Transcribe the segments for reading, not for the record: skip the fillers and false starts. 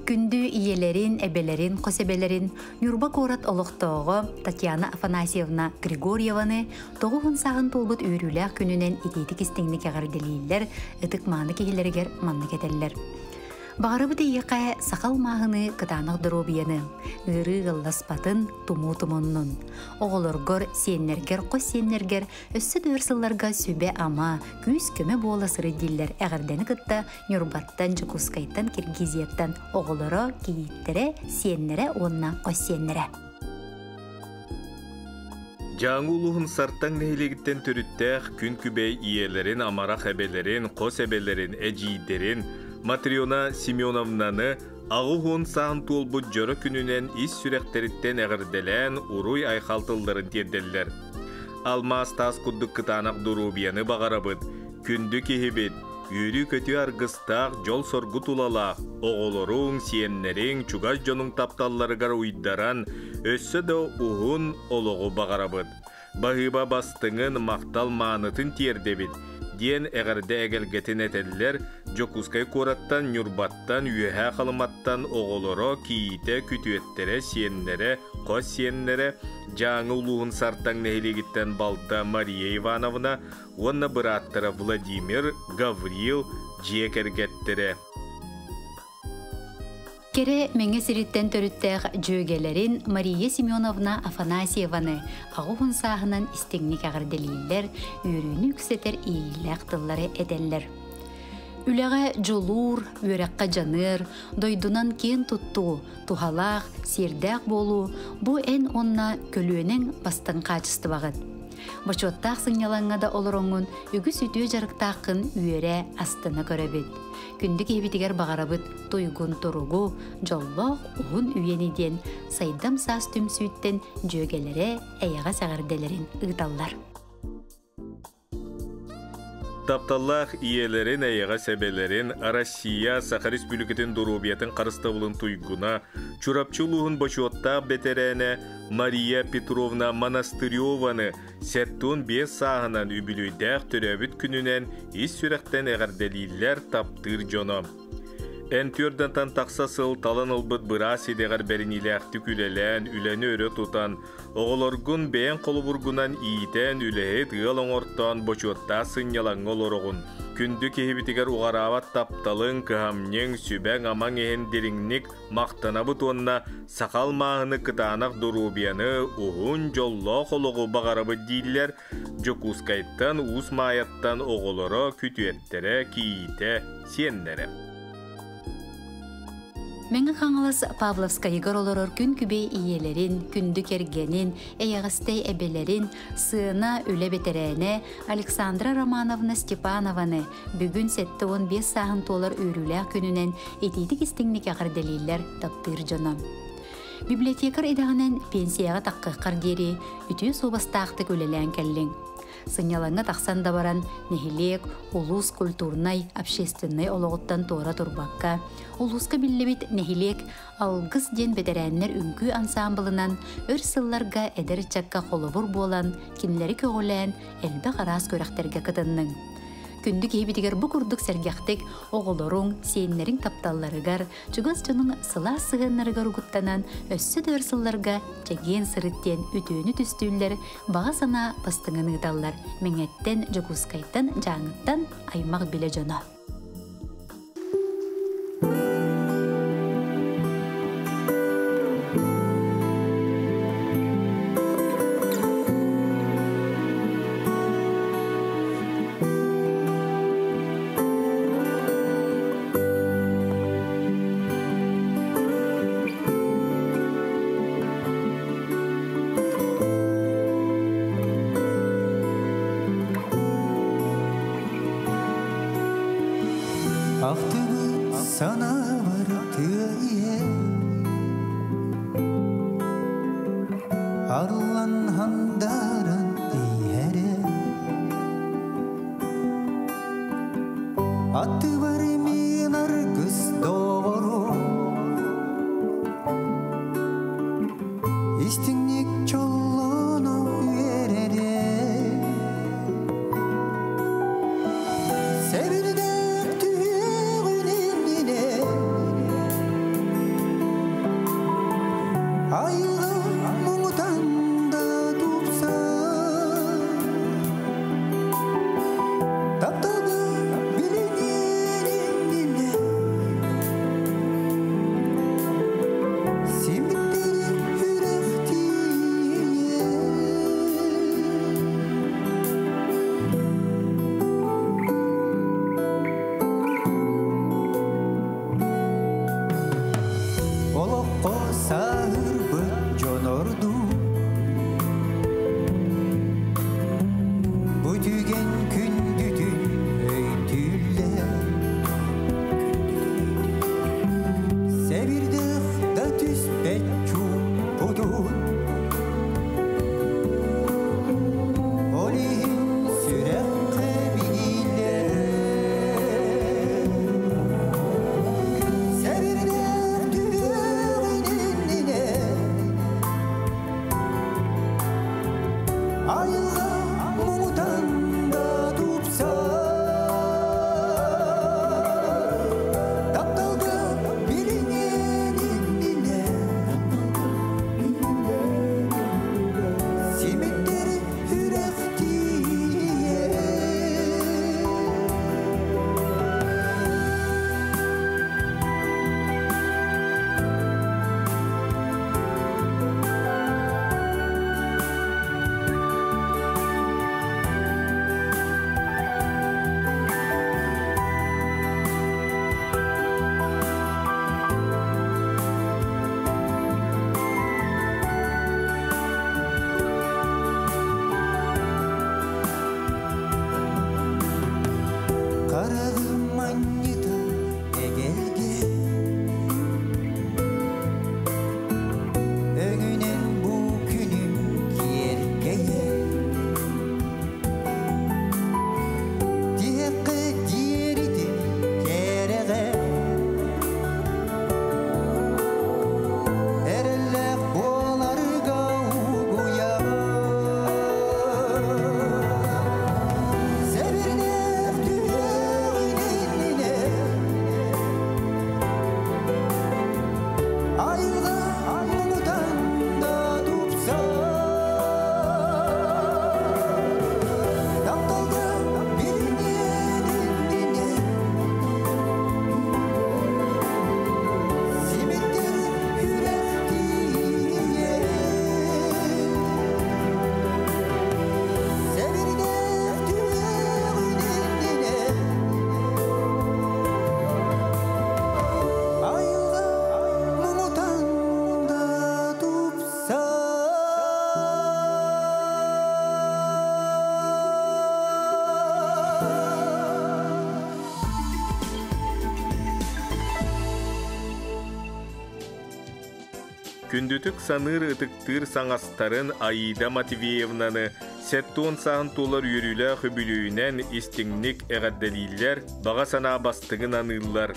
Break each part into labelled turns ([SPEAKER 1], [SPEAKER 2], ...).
[SPEAKER 1] Күндü iyelerin, ebelerin, kosebelerin, Нюрба корат олықтоғы Татьяна Афанасьевна Григорьеваны тоғығын сағын толбыт үйрілі күнінен етейдік істіңні кәғарделейлер, үтік маны кейлергер манны кетелер. Бағарыбы дейіқай сақал мағыны қытанық дұробияны, үрі ғылласпатын туму-тумоннун. Оғылыргор сеннергер, қос сеннергер, өссі дөрсілларға сөбе ама, күз көмі боласыры диллер әғірдені қытта Нюрбаттан, Жукускайттан, Киргизияттан оғылыры, кейіттері, сеннері, оннан қос сеннері.
[SPEAKER 2] Жаңы улуғын сарттан нәйлегіттен түріттәқ күн күбей иелерін, амарақ әбелерін, қос әбелерін, әжейдерін, Матриона Семеновнаны ағуғын сағын толбұт жөрі күнінен ис сүрәқтеріттен әғірделән ұруй айқалтылдарын терделдер. Алмас тас күддік қытанақ дұрубияны бағарабыд, күнді кехебет, үйрі көті арғыстақ жол сорғы тулалақ, оғылырың, сиеннерің, чугаш жоның тапталларығар уйдаран, өссі да ұғын олығы бағарабыд. Бағыба бастыңын мақтал маңытын тердебет. Ден әғірді әгелгетін әтелілер, Жокускай кораттан, Нюрбаттан, үйәхә қалыматтан оғылыры, кейті, күтуеттері, сиеннері, қос сиеннері, жаңы ұлуғын сарттан нәйлегіттен балта Мария Ивановна, онна бұраттыры Владимир, Гаврил, жекергеттері.
[SPEAKER 1] Кере меңе сиріттен төріттәғ жөгелерін Мария Семеновна Афанасьеваны ағуғын сағынан істіңнік ағырделейлер, үйріні күсетер ийләқтылары әдәллер. Үләғі жолур, өрәққа жаныр, дойдунан кен тұтту, тухалақ, сердәқ болу, бұ ән онна көлуінің бастың қачысты бағыд. Бачуаттақ сыңялаңада олырыңын үгі сүтіе жарықтақын үйере астына көребет. Күндік ебетігер бағарабыт тойгун тұруғу, жоллақ ұғын үйенеден, сайдам сас түм сүйттен жөгелері әйіға сағырделерін ұйталлар.
[SPEAKER 2] Тапталлах иелерин әйіға сәбелерин Россия Саха Республикатын дұрубиятын қарыстығылын туйгуна, чурапчылуғын бачуаттақ бетерәне Мария Петровна Монастыреваны сәттун 5 сағынан үбілуйдәқ түрәбіт күнінен ис сүрәқтен әғарделейлер таптыр жоно. Әнтөрден тан тақсасыл талан ұлбыт бұрас едеғар бәрінілі әқті күлелән, үләні өрі тұтан, оғылырғын бәйін қолы бұрғынан ийтен үләйет ғылың ортан бочуатта сынялан олырығын. Күнді кехебетігер уғарават тапталын кыхамнен сүбәң аман ехен деріңнік мақтанабыт онна сақал мағыны кытанақ дұрубияны ұғын жолла қолығы бағарабы дейлер, Жокускайттан, Усмаяттан оғылыры күтуеттері, кейті, сеннері.
[SPEAKER 1] Мәңі қаңылас Павловскайығыр олырыр күн күбей иелерін, күнді кергенін, әйіғістай әбелерін, сыына өлі бетерәне Александра Романовна Степанованы бүгін сәтті 15 сағын толар өрілі күнінен етейдік істіңнік ағырделейлер таптыр жоны. Библиотекар едағынан пенсияға таққыққар дері үтіе собастақты көлелән кәлін. Сынялаңа тақсан да баран нехилек, улус культурнай, общественнай олығыттан тора турбаққа. Улуска биллебит нехилек алғыз ден бетерәннер үнкі ансамблынан өр сылларға әдір чакка қолыбыр болан, кинлері көгілән, әлбі қарас көрәқтерге кытынның. Күнді кейбетігер бұ күрдік сәргяқтек оғылырың, сеннерің тапталларығар, чугас жының сыла сығынларығар ұғыттанан өссі дөрсылларға жеген сырыттен үтөні түстүллер баға сана бастыңын ұғыталар. Меңеттен, Жокускайттан, жаңыттан аймақ біле жона.
[SPEAKER 2] Күндүтүк саныр ытыктыр саңастарын Аида Матвеевнаны сеттон саан толар үрүлө хөбүлүүнен истиңник эгадделилер бага санаа бастыгын аныллар.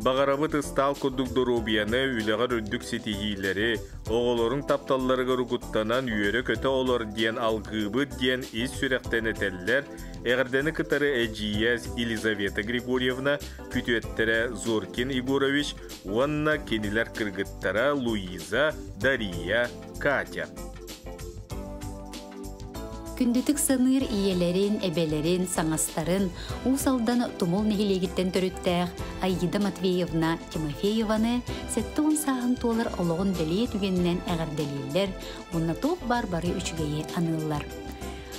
[SPEAKER 2] Багарабыт ыстал коддук доробияны үлөгөр өддүк сетихилери, оголорун тапталларыга ругуттанан үйөрө көтө олор диен алгыбыт диен ис сүректенетеллер, эгердени кытары эжиес Елизавета Григорьевна, күтүеттере Зоркин Егорович, уанна кенилер кыргыттара Луиза, Дария, Катя.
[SPEAKER 1] Күндүтүк сыныр иелерин, эбелерин, саңастарын, усалдан тумул нехилегиттен төрүттәк Аида Матвеевна Тимофееваны сеттон саһын толар ологон белие түгеннен әгәрделилер, уна топ бар-бары үчүгейе аныллар.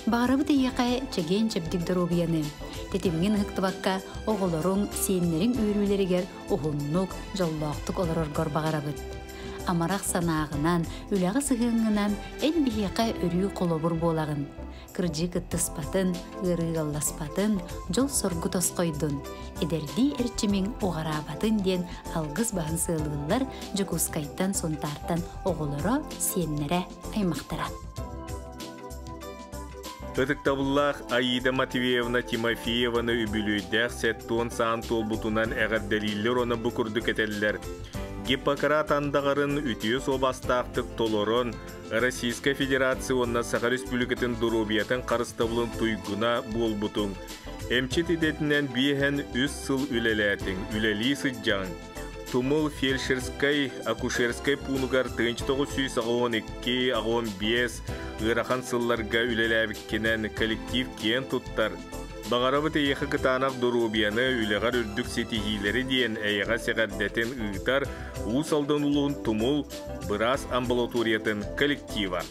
[SPEAKER 1] Багарабы тейяқай чеген чепдик доробияны. Тетимген хыктыбакка оголорун сиеннерин үйрүлеригер ухуннук, жоллоқтук олороргор багарабыт. Амарақ санағынан, үләғы сығыңынан ән бейеқа өрі қолобыр болагын. Кыржы кыттыспатын, ырыгалласпатын, жол соргу тосқойдun. Эдерди әрчімің оғарабатын ден алғыз бағын сылғылар жүгускайттан сонтартан оғылыры сиеннері аймақтыра.
[SPEAKER 2] Өтіктабыллах Аида Матвеевна Тимофееваны үбілүйдәк сеттон саан толбутунан әғадделилер оны бұкырдық етелілер. Гиппократ андағарын үтіе собастақтық толорон Российская Федерация онна Саха Республикатын Доробиятын қарыстабылын туйгуна болбутун. Эмчет идетінен бейхен үс сыл үлеләтін, үлелі сыджан. Тумыл фельдшерскай, акушерскай пунугар 1912-15 ырахан сылларга үлеләбіккенен коллектив кен туттар. Багарабыты ехы кытанақ Доробияны үлегар үрдік сетихилері дейін әйеға сеғаддетін ұйтар ұсалдан ұлығын тумыл біраз амбулаториятын коллектива.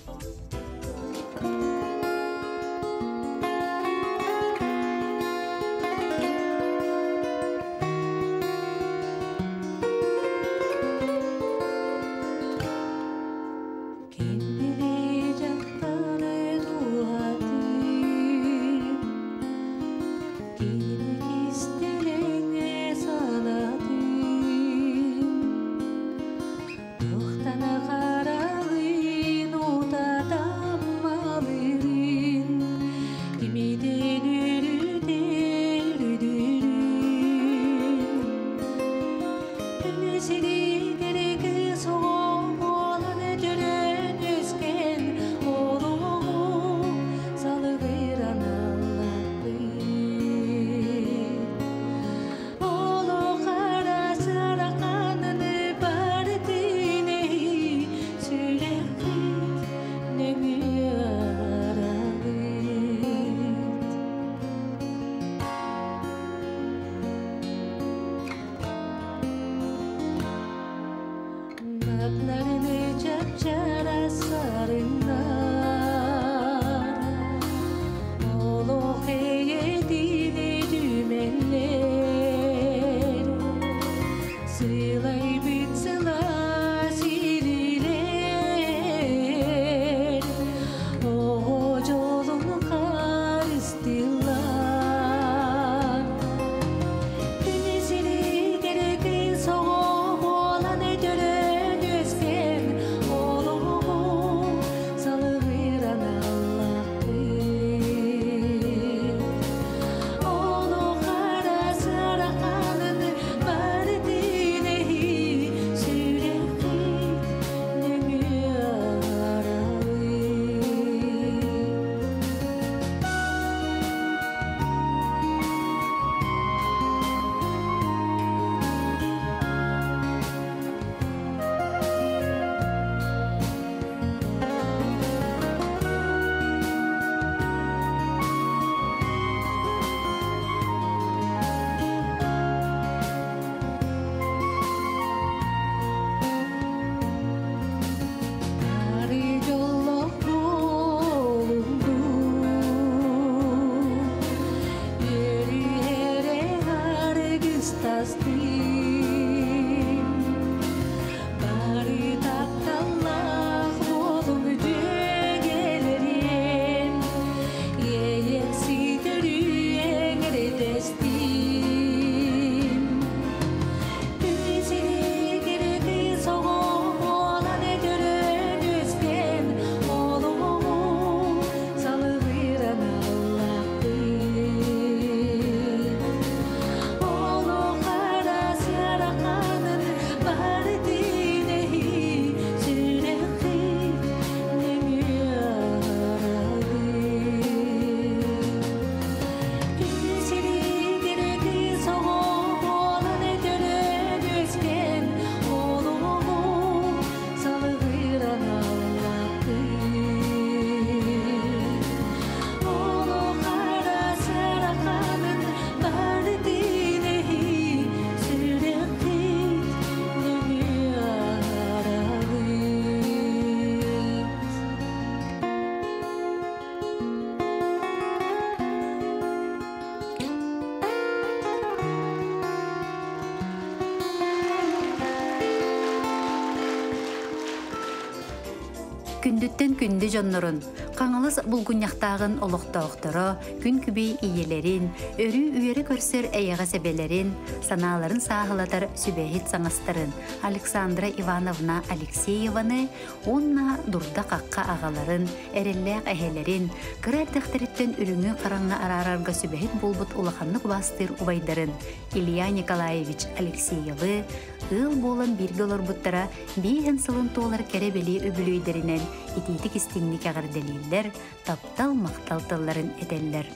[SPEAKER 1] Күндүттен күнді жоннорун, қаңылыс булгуньяқтағын олықтауқтыры, күн күбей иелерин, өрі үйері көрсер әйеға себелерин, саналарын сағылатар сүбәхет саңастарын Александра Ивановна Алексееваны, онна дурда қаққа ағаларын, әрелләқ әхелерин, кірәрдіқтіріттен үріңі қараңға арарарға сүбәхет болбут улақанлық бастыр убайдарын Илья Николаевич Алексеевы, ыл болан бірге оларбуттара бейхен сылын толар кәребелі өбілөйдерінен итетік істіңдік ағыр дәлелдер, таптал мақталтыларын әдәллер.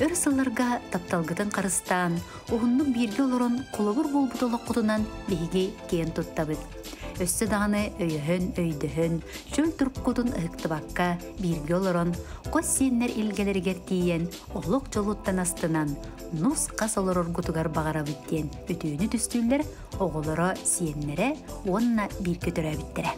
[SPEAKER 1] Өр сылларға тапталғытын қарыстан, оғынның бірге оларын қолығыр болбутолық құтынан бейге кен тұттабыд. Өссі дағаны өйіхін, өйдіхін, чөл тұрып құтын ұқтыбаққа бірге оларын қос сеннер илгелергер тиен олық жолуттан астынан нұс қас олар оргутугар бағара біттен өтүйіні түстілдер оғылары сиеннері онына бірге түрі біттірі.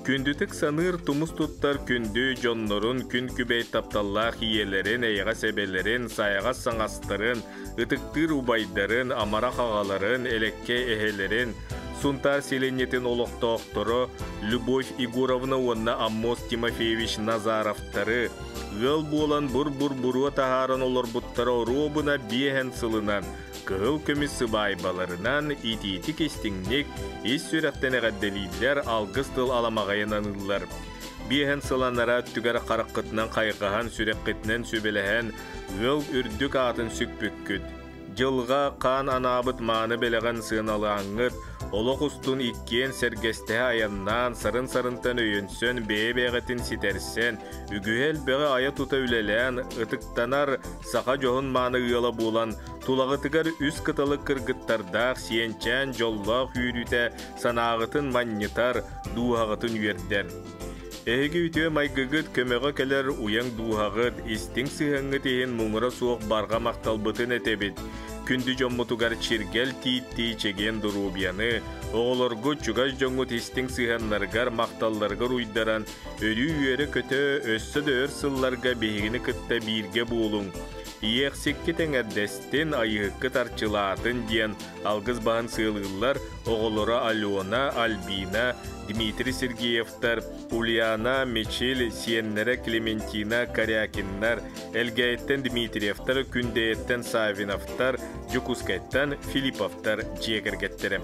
[SPEAKER 2] Күндүтік саныр тумус туттар күнді жоннорун күн күбей тапталлах иелерин, эйға себелерин, сайға саңастырын, ытыктыр убайдарын, амара қағаларын, элекке эхелерин, сунтар селенетін олықтоқторы, Любовь Игоровна онна Аммос Тимофеевич Назаровтары, гыл болан бұр-бұр-бұруа тахарын олар бұттары робына бейхен сылынан, кығыл көмісі байбаларынан ити-ити кестіңнек ес сүрәқтен әғадделейлер алғыз тыл аламағайынанылар. Бейхен сыланара түгер қараққытынан қайғахан сүрәққетінен сөбеліген гыл үрдік атын сүкпүккүд. Жылға қан анабыт маны белеген сыналу аңыр, олық ұстын иккен сәргесте аяннан сарын-сарынтан өйінсен бей-бейгетін ситерсен, үгіхел бәғі ая тута үлелен, ытықтанар сақа жоғын маны ұйала болан, тулағытығар үз қытылы кыргыттардақ сиенчен жоллақ үйріте санағытын маннитар дуғағытын үйердер. Эге үтіе майгыгыт көмеға келер уяң дуғағыт, истің сығыңы тейін мұңыра суық барға мақталбытын әтебет. Күнді жоммутугар чиргел тиітті чеген дұрубияны, оғыларғы чугаж жоңғыт истің сығанларғар мақталларғар уйдаран, өрі үйері көті өссі дөр сылларға бейгіні кытта бірге болуң. Иексекке тәңәрдестен айыққы тарчылатын ден алғыз бағын сылғылар оғылыра Алена, Альбина, Дмитрий Сергеевтар, Ульяна, Мечел, Сиеннері, Клементина, Корякиннар, Элгайттен Дмитриевтар, Күндейттен Савиновтар, Жукускайттан Филипповтар жегергеттерім.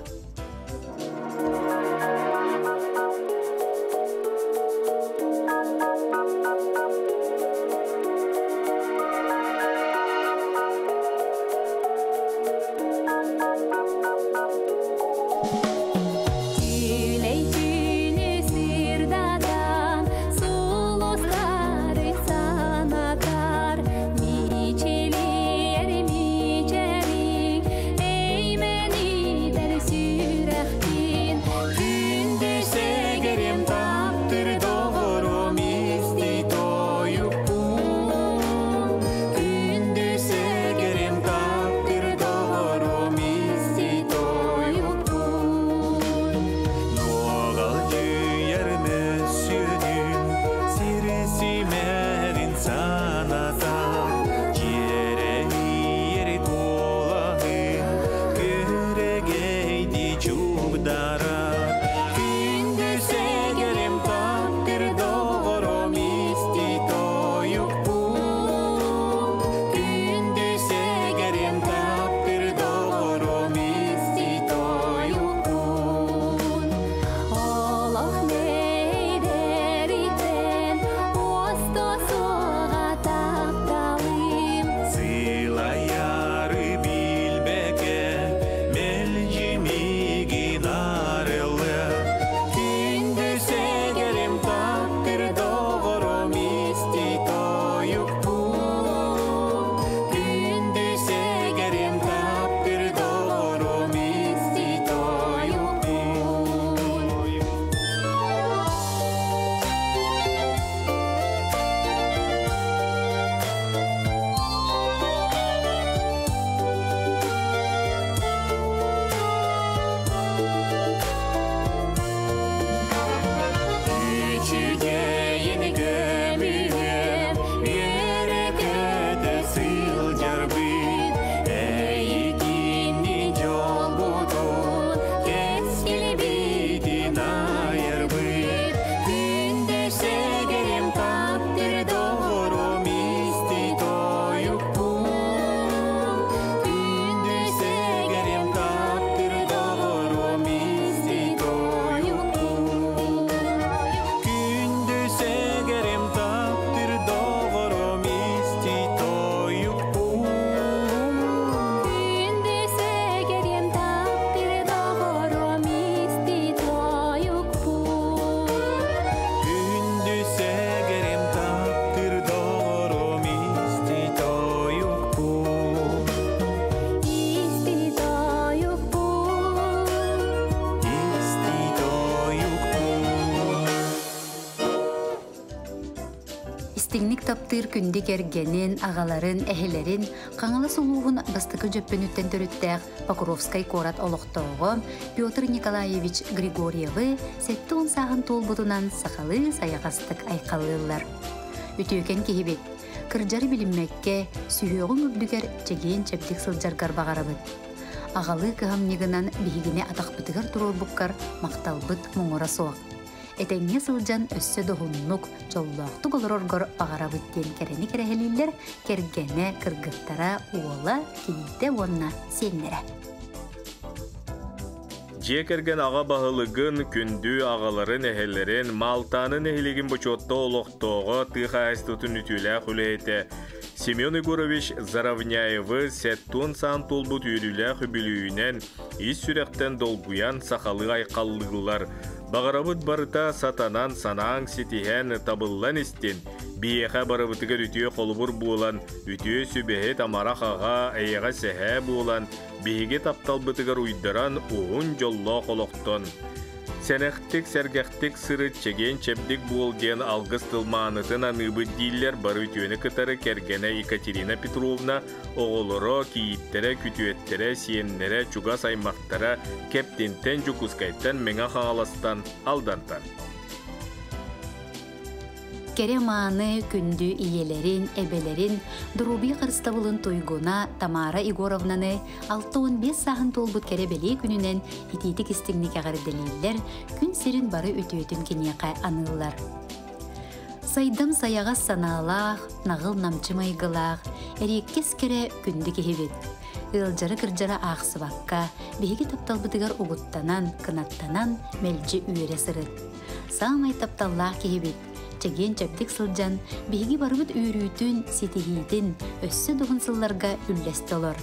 [SPEAKER 3] Zila yarı bilbeke, melcimi ginar.
[SPEAKER 1] истигник таптыр күндік ергенин, ағаларын, әхелерин, қаңылы сұлуғын бастықы жөппенүттен төріттәқ Покровскай корат олықтауғы Петр Николаевич Григорьевы сәтті он сағын толбудынан сақалы саяғастық айқалылар. Үтіөкен кейбет, кырджары білінмәкке сүйеғын үрдігер чеген чәбдік сылжарғар бағарабыд. Ағалы кығамнегінан бейгіне атақпытығыр тұрор бұққар мақталбыд мұңыра соқ. Этеңе сылжан өссө доғыннук жоллақты болыроргор бағара бүттен керені керехелілер кергене кыргыттара уола кейді онна сеннері.
[SPEAKER 2] Жекерген аға бағылығын күнді ағаларын әхелерін Малтанын әхелеген бұчотта олықтоғы тыға әстутын үтілі құлейті. Семен Егорович Заравняевы сәттон сан толбут үйрілі хүбілуінен ис сүректен долгуян сақалы айқаллығылар. Бағарабыт барыта сатанан санаң сетихен табыллан істен, бейеға барабытыгар үтіе қолыбыр болан, үтіе сүбәхет амарақ аға әйеға сәхә болан, бейге тапталбытыгар уйдыран оғын жолла қолықтон. Сәнәқтік, сәргәқтік сыры чеген чәбдік болден алғыз тылманытын аныбы дейлер бар үтіені кытары кергені Екатерина Петровна оғылыры, кейіттері, күтуеттері, сиеннері, чугас аймақтары кәптентен жүкускайттан меңа қаңаластан алдантан.
[SPEAKER 1] Кереманы күнді иелерин, эбелерин, Дуруби Қырыстабылын тойгуна Тамара Егоровнаны 6-15 сағын толбут керебелі күнінен ететік істігнік ағарделейлер күн серін бары өтіөтін кенеқай анылар. Сайдам саяға саналақ, нағыл намчы майғылақ, әреккес кере күнді кехебет. Илжары кыржара ақсыбаққа, бейгі тапталбытығар ұғыттанан, кынаттанан мәлжі үйере сырыт. Саамай тапталлақ кехебет. Чеген чәптік сылжан, бейгі барыбыт үйрүйтін, сетихейтін, өссі дұғын сылларға үлләсті олар.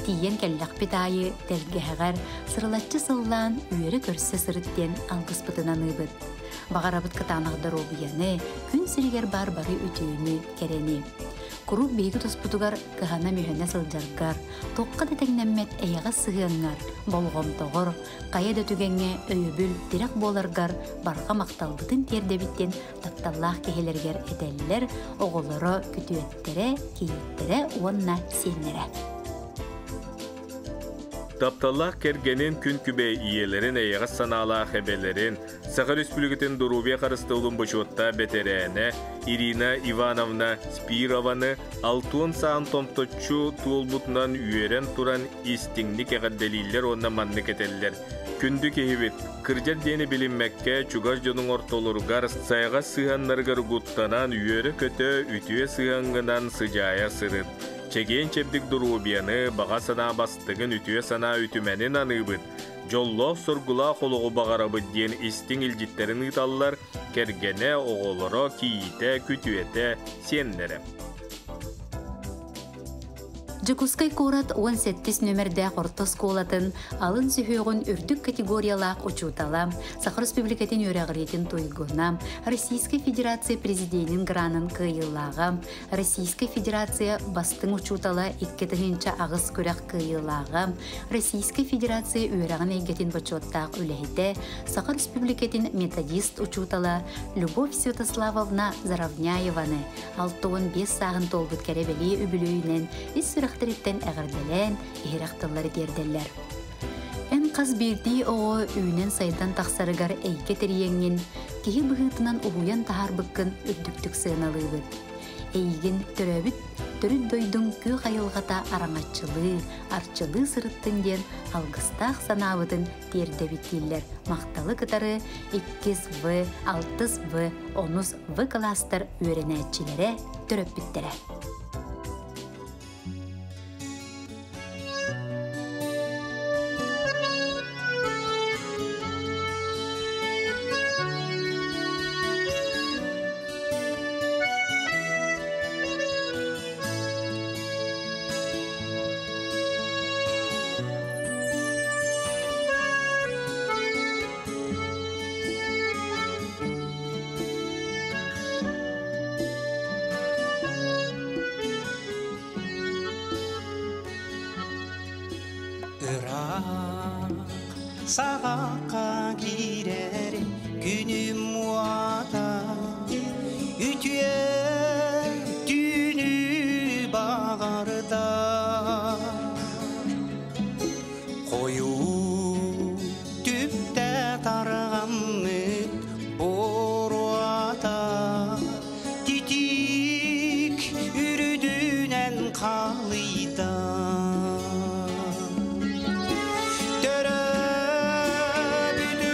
[SPEAKER 1] Тиен кәлләқ бетайы, тәлгәғар, сырылатчы сыллан, үйері көрсі сырыттен алғыспытынан ұйбыт. Бағарабыт кытанағдар обияны, күн сірігер бар-бары үтіуіні кәрені. Құруп бейгі тұспытығар кығана мүйіне сылжарғар, тоққа да тәңнәммет әйіға сығыңар, болғым тоғыр, қая да түгенге өйібіл дирек боларғар, барға мақталбытын тердебіттен тапталлақ кехелергер әдәлілер, оғылыры күтуеттері, кейттері онна сенлері.
[SPEAKER 2] Тапталлах кергенин күн күбе иелерин әйіға саналақ әбелерин, Сахар Республикатын Дурубия қарыстығылын бұшотта бетерәне Ирина Ивановна Спированы 6 саан томточу туолбутынан үйерен туран истиңник әғадделейлер онна манны кетелілер. Күнді кехебет, кыржар дені білінмәкке чугар жонын ортолырғар сайға сығанларғар ғуттанан үйері көті үтіе сығанғынан сыжая сырыт. Чеген чебдік Дурубияны баға сана бастығын үтіе сана үтіменін аныбыд. Жоллоқ сұргыла қолығы бағарабыд ден істің илжиттерін ұталылар, кергене оғылыры кейіте күтуете сенлері.
[SPEAKER 1] Жекускай корат 17 нөмірді қорты сколатын алын сүйеғін үрдік категориялақ учуталам, Сахар Республикатын өрәғіретін тойгунам, Российской Федерация президентінің гранын кыйылағам, Российской Федерация бастың учутала 2-тігінші ағыз көрәқ кыйылағам, Российской Федерация өрәғын әйгетін бачоттақ үләйді, Сахар Республикатын методист учутала Любовь Святославовна Заравняеваны 6-15 сағын толбыт кәребелі үбілуінен Ақтырыттен әғірделен, ехерақтылары дерделер. Ән қаз берді оғы үйінен сайдан тақсарығар әйке тереңін, кейі бұғытынан ұғуян тағар бұққын үрдіктік сығыналығыд. Әйген түрәбіт, түріт дойдың көй қайылғата араңатчылы, арчылы сырыттың ден алғыстақ санауытын дердебеттелер. Мақталы кытары 2В, 6В, 10В кластар өренәтчілері түріп біттері.
[SPEAKER 3] Sağaqa girer günüm muata ütüye Tüpte tarğanlık boruata titik ürüdünen kalıyda töröbüdü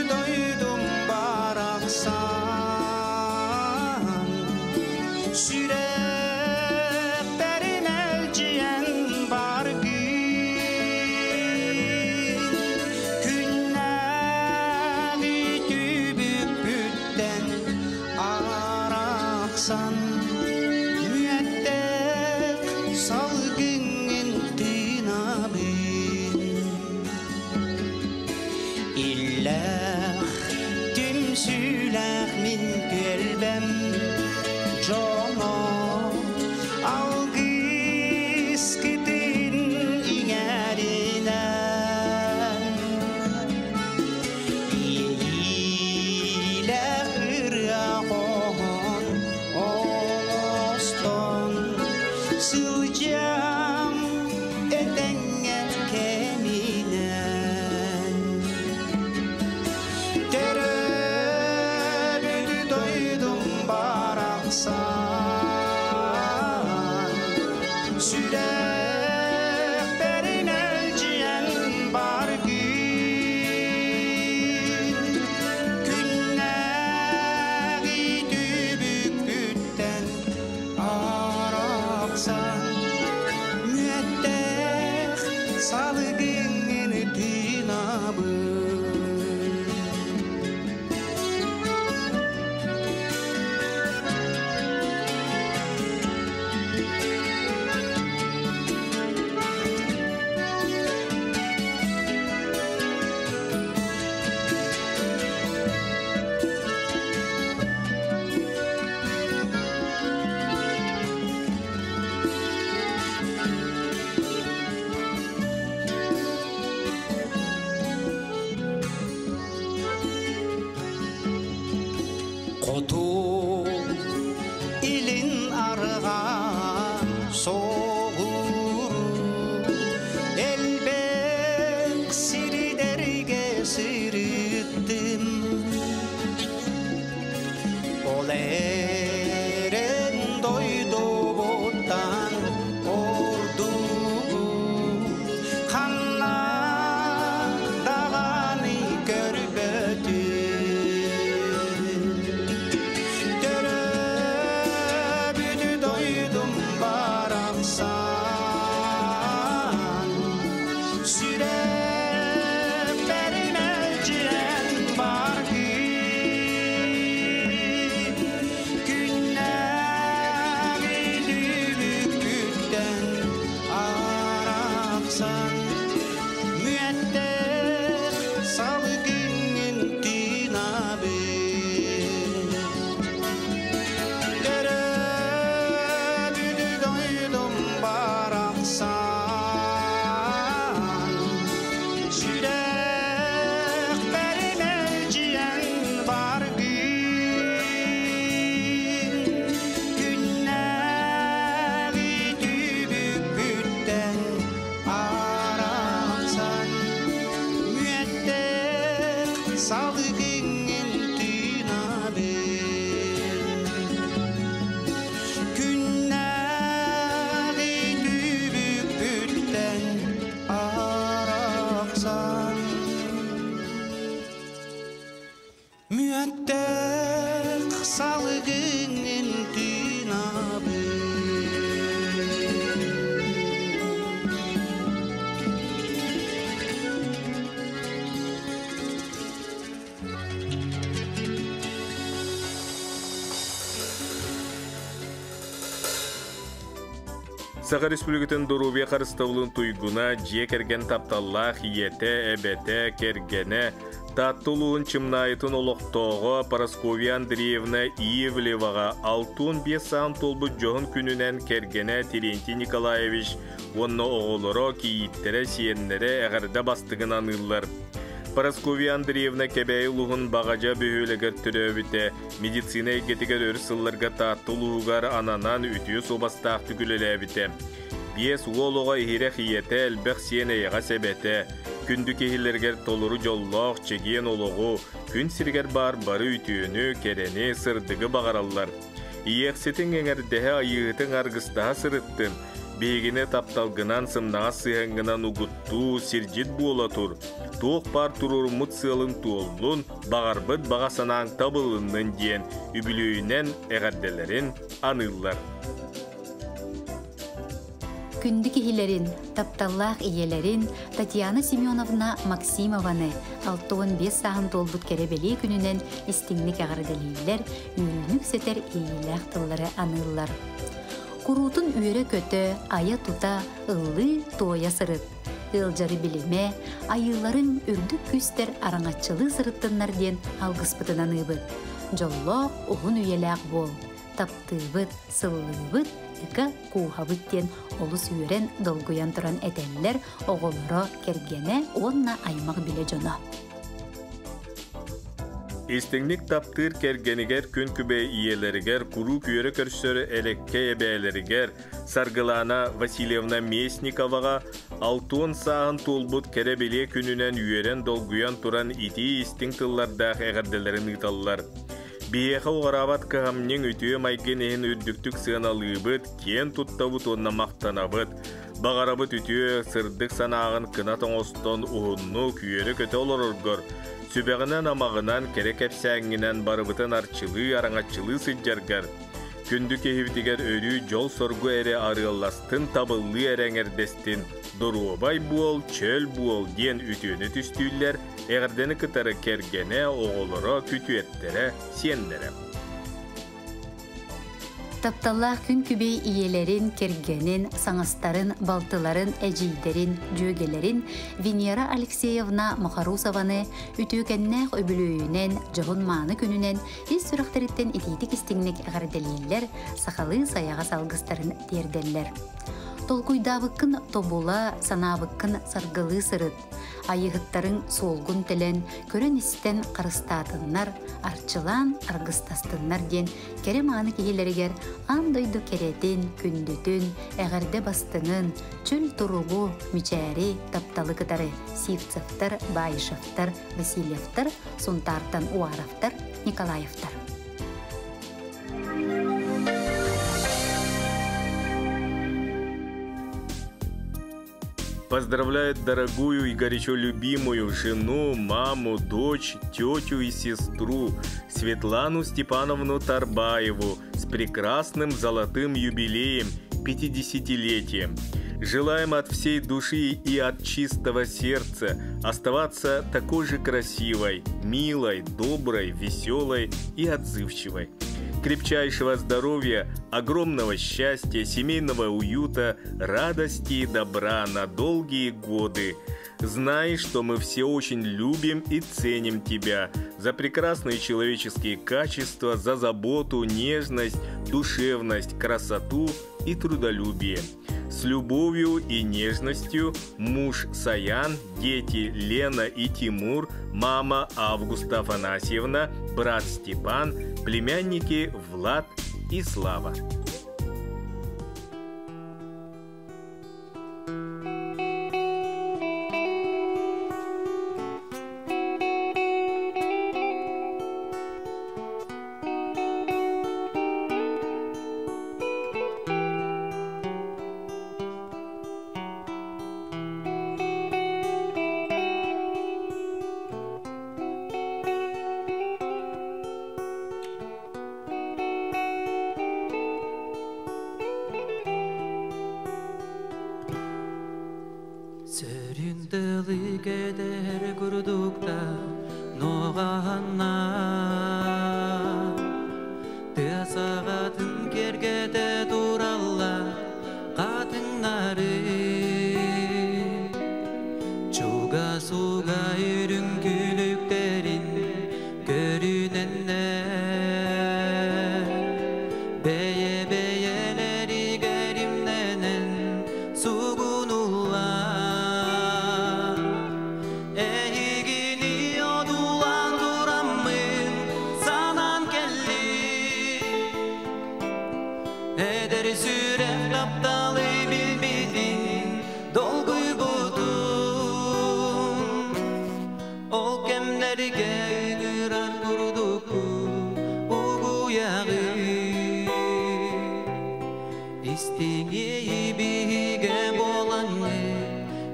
[SPEAKER 3] doydum baraksan süreklerin elciyen bar gün müeddek salgının tınabın illah tümsülak min gölbem jono algis kitin ingerinden ilah ırağon oloston sılcam edenler keminen teröbüdü doydum baraksan süreklerin elciyen bar gün günleri dübük bütten araksan müeddek salgının tınabın Kotu ilin arga soğur elbek siriderge sırıttım ol eren doydu botan ordu kanla dağını görbödü süreklerin elciyen bar günleri dübük bütten araksan müeddek salgının tınabın teröbüdü doydum baraksan süreklerin elciyen bar gün günleri dübük bütten araksan müeddek salgının tınabın günleri dübük bütten araksan müeddek salgının tınabın
[SPEAKER 2] Саха Республикатын Дорубия Қарыстауылын туйгуна жие керген тапталлах ете, эбете, кергене, таттулуын чымнайытын олықтоғы Парасковья Андреевна Иевлеваға 6-5 саам толбу жоғын күнінен кергене Терентий Николаевич онны оғылыро кейіттере сиеннере әғірді бастығын анылыр. Парасковья Андреевна кебәй улуғын бағажа бөхөлегер түрөбіте, медицина егетігер өрсылларға таттулуғар ананан үтіе собастақ түгілеләбіте. Биес уолуға ихире хиете әлбәқ сиен эйға себете, Күндік ehillerger толуру жоллоқ, чеген олоғу, күн сиргер бары үтүйіні, керені, сырдығы бағаралар. Иексетің еңердеhe айығытың арғыстаға сырыттын, бейгіне тапталғынан сымнаға сыйғыңынан угутту, сиржит буола тур. Туық бар турur мұт сылын туоллун, бағарбыт бағасанаң табылынның ден үбілүйінен әғарделерін анылар.
[SPEAKER 1] Күндік ehillerин, тапталлақ иелерин Татьяна Семеновна Максимованы 6-5 сағын толбут керебели күнінен истинlik ағырделейлер, үйрінік сетер иеләқ тыллары анылар. Курутун үйері көті, ая тута, ыллы тоя сырыт. Илжары билеме, айыларын үрдік күстер араңатчылы сырыттыннар ден алғыспытынан ұйбыт. Жоллоқ оғын үйеләқ бол. Таптыбыт, сыллыбыт, ика куғабыттен олыс үйрен долгуян тұран әтәлілер оғылыра кергене онна аймақ біле жона.
[SPEAKER 2] Истинlik таптыр кергенігер күн күбе иелерігер, куру күйері көрсөрі әлекке әбәлерігер, Саргылана Васильевна Местниковаға 6 сағын толбут керебеле күнінен үйерен долгуян тұран ити истин тыллардағы әғарделерін ұталылар. Биеха оғарабат кағамнен үтіе майгенейін үрдіктік сығаналыбыт, кен тұттабыт онна мақтанабыт, бағарабыт үтіе сырдық санағын кынатын остон ұғынну күйері көте олар ұргыр. Сүбәғінен амағынан керек әпсәңінен барыбытын арчылы, араңатчылы сыджаргар. Күнді кехівтігер өрі жол соргу әрі арыластын табылы әрәңердестін. Доруобай буол, чөл буол ден үтіні түстүйлер, әғірдені кытары кергене, оғылыра, күтуеттері, сендері.
[SPEAKER 1] Тапталлах күн күбей иелерин, кергенин, саңастарын, балтыларын, әжейдерин, жөгелерин Венера Алексеевна Махарусованы үтөкеннәк өбілөйінен, жоғын маны күнінен, ес сүрақтарыттен итейдік істіңнік әғарделейлер, сақалы саяға салғыстарын терделлер. Толкуйдабыққын тобула, санабыққын саргылы сырыт. Айығыттарын солғын тілен, көрін істен қарыстатыннар, арчылан арғыстастыннар ден, керем аны кейелерігер андойду керетін, күндітін, әғірді бастыңын, чүл тұруғу, мүчәрі, тапталы кытары, Сивцевтар, Байышевтар, Васильевтар, Сунтартан Уаровтар, Николаевтар.
[SPEAKER 2] Поздравляет дорогую и горячо любимую жену, маму, дочь, тетю и сестру Светлану Степановну Тарбаеву с прекрасным золотым юбилеем, 50-летием. Желаем от всей души и от чистого сердца оставаться такой же красивой, милой, доброй, веселой и отзывчивой. Крепчайшего здоровья, огромного счастья, семейного уюта, радости и добра на долгие годы. Знай, что мы все очень любим и ценим тебя за прекрасные человеческие качества, за заботу, нежность, душевность, красоту и трудолюбие. С любовью и нежностью муж Саян, дети Лена и Тимур, мама Августа Афанасьевна, брат Степан, племянники Влад и Слава.
[SPEAKER 4] Söründüli keder kurdukta noğanna Tısağatın kergede duralla kadınları Çuga suga ürün gülüklerin görünenler Beye beyeleri gerimlenen sugunullar Eder sürem kaptalı bilmedin dolguy budun kemlerge ırar kurduku uguyağı İstiği bige bolanı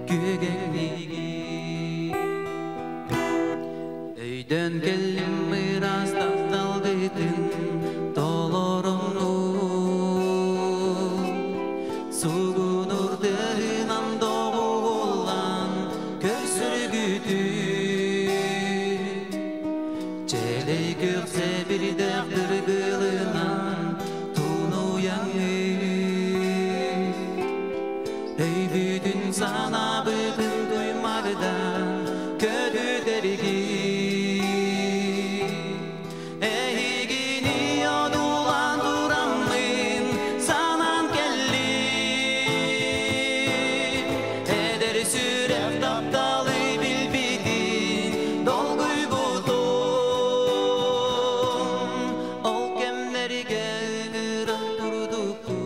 [SPEAKER 4] gügenligi Öyden geldim biraz tataldydın dolorunu Sugunurdığınan doğulan köksürgüdü Çeley gökse bir dağdır gılınan tunuyanı Ey bütün sana bıkın duymaktan kötü dergi Ey gini yodulan duramın sanan kellim Eder süref taptalı bilbidin dolguy buldum Ol kemlerge ırak kurduku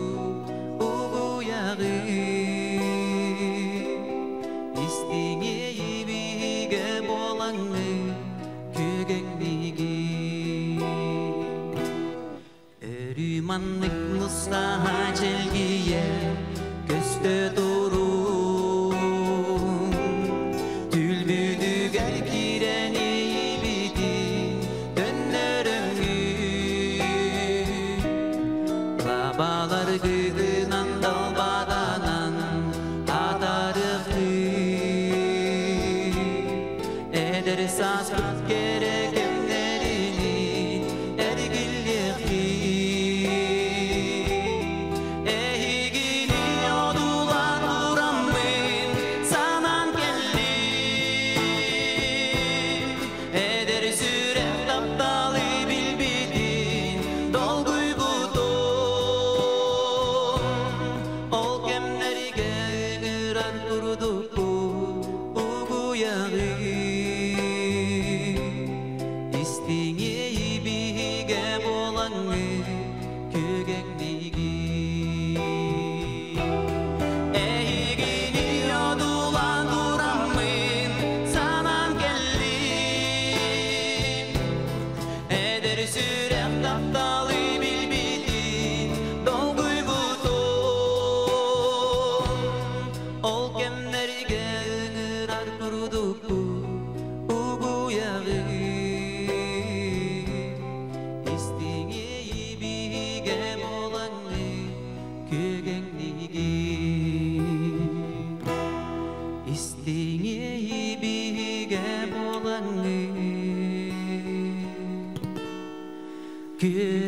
[SPEAKER 4] uguyağı İstiği bige bolanı kügenligi Erümanlık mustaha çelgiye göste durun Tülbüdü gel kireni bidin dönleröngü Rabalar gıgınan dalbadanan atarıqı Eder saz gerekemlerini ergilliqi Ey gini yodulan duramın sanan kellim Eder süref taptalı bilbidin dolguy budum Ol kemlerge ırar kurduku uguyağı İstiği bige bolanı kügenligi Ey gini yodulan duramın sanan kellim Eder süref taptalı bilbidin dolguy budum Ol kemlerge ırar kurduku uguyağı İstiği bige bolanı kügenligi İstiği bige bolanı kügenligi